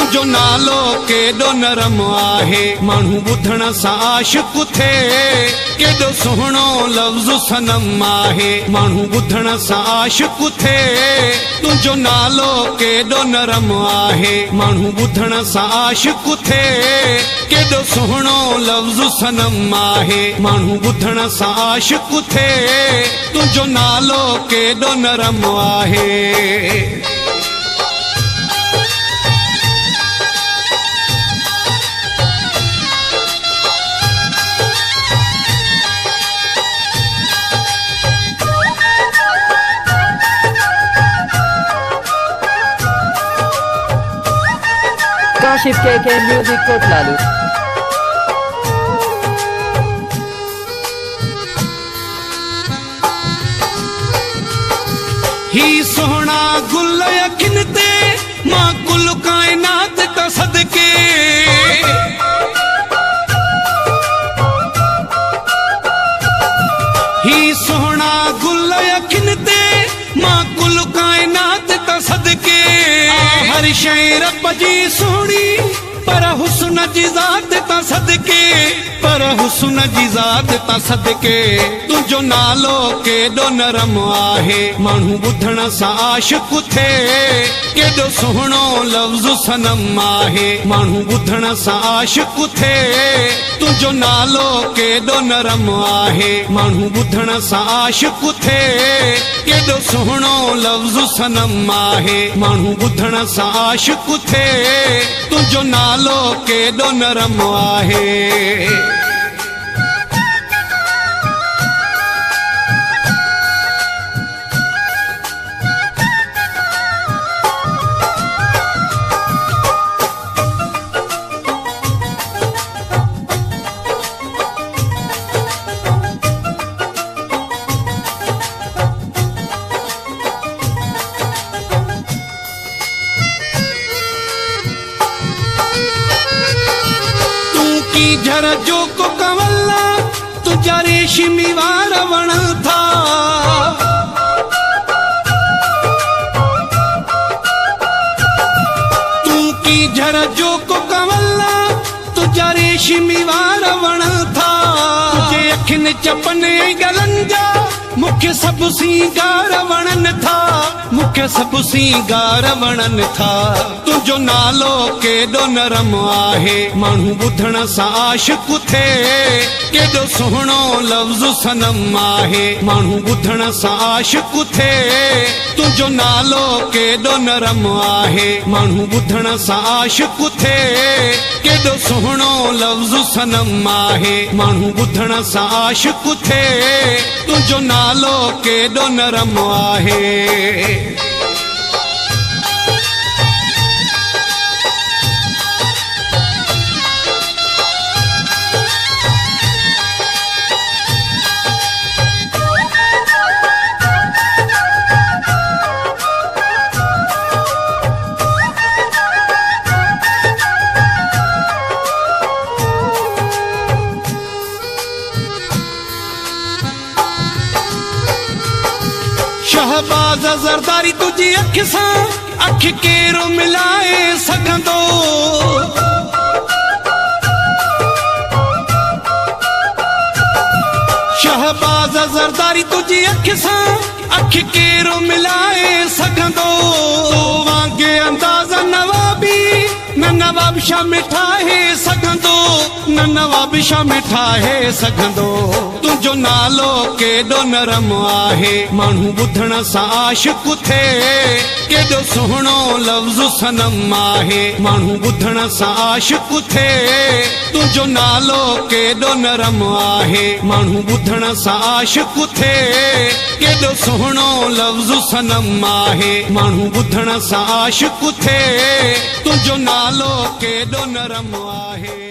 तुंहिंजो नालो केॾो नरम आहे, माण्हू ॿुधण सां आशिक़ थे। केॾो सुहिणो लफ़्ज़ सनम आहे, माण्हू ॿुधण सां आशिक़ थे। तुंहिंजो नालो केॾो नरम आहे, माण्हू ॿुधण सां आशिक़ थे। केॾो सुहिणो लफ़्ज़ सनम आहे, माण्हू ॿुधण सां आशिक़ थे। तुंहिंजो नालो केॾो नरम आहे। काशिफ के म्यूजिक कोटलालू। ही सोहना गुल अखिन ते मां कुल कायनात ता सदके। ही सोहना गुल अखिन ते मां कुल कायनात ता सदके। हर शइ रब जी सोहणी पर हुस्न जी ज़ात ता सदके, पर हुस्न जी ज़ात ता सदके। तुंहिंजो नालो केॾो नरम आहे, माण्हू ॿुधण सां आशिक़ थे। केॾो सुहिणो लफ़्ज़ सनम आहे, माण्हू ॿुधण सां आशिक़ थे। तुंहिंजो नालो केॾो नरम आहे, माण्हू ॿुधण सां आशिक़ थे। केॾो सुहिणो लफ़्ज़ सनम आहे, माण्हू ॿुधण सां आशिक़ थे। तुंहिंजो नालो केॾो नरम आहे। झर जो को कवल्ला तुझा रेशमी वार वण था। तू की झर जो को कवल्ला तुझा रेशमी वार वण था। तुझे अखिन चपन गलन जा मुख्य सब सिंगार वणन था, मुख्य सब सिंगार वणन था। तुंहिंजो नालो केॾो नरम आहे, माण्हू ॿुधण सां आशिक़ थे। केॾो सुहिणो लफ़्ज़ सनम आहे, माण्हू ॿुधण सां आशिक़ थे। तुंहिंजो नालो केॾो नरम आहे, माण्हू ॿुधण सां आशिक़ थे। केॾो सुहिणो लफ़्ज़ सनम आहे, माण्हू ॿुधण सां आशिक़ थे। तुंहिंजो नालो केॾो नरम आहे। शहबाज ज़रदारी तुझी अख सां अख केरो मिलाए सघंदो। शहबाज ज़रदारी तुझी अख सां अख केरो मिलाए सघंदो। वांगे अंदाज़ नवाबी न नवाब शाह मिठाए सघंदो, न नवाब शाह मिठाए सघंदो। तुंहिंजो नालो केॾो नरम आहे, माण्हू ॿुधण सां आशिक़ थे। केॾो सुहिणो लफ़्ज़ सनम आहे, माण्हू ॿुधण सां आशिक़ थे। तुंहिंजो नालो केॾो नरम आहे, माण्हू ॿुधण सां आशिक़ थे। केॾो सुहिणो लफ़्ज़ सनम आहे, माण्हू ॿुधण सां आशिक़ थे। तुंहिंजो नालो केॾो नरम आहे।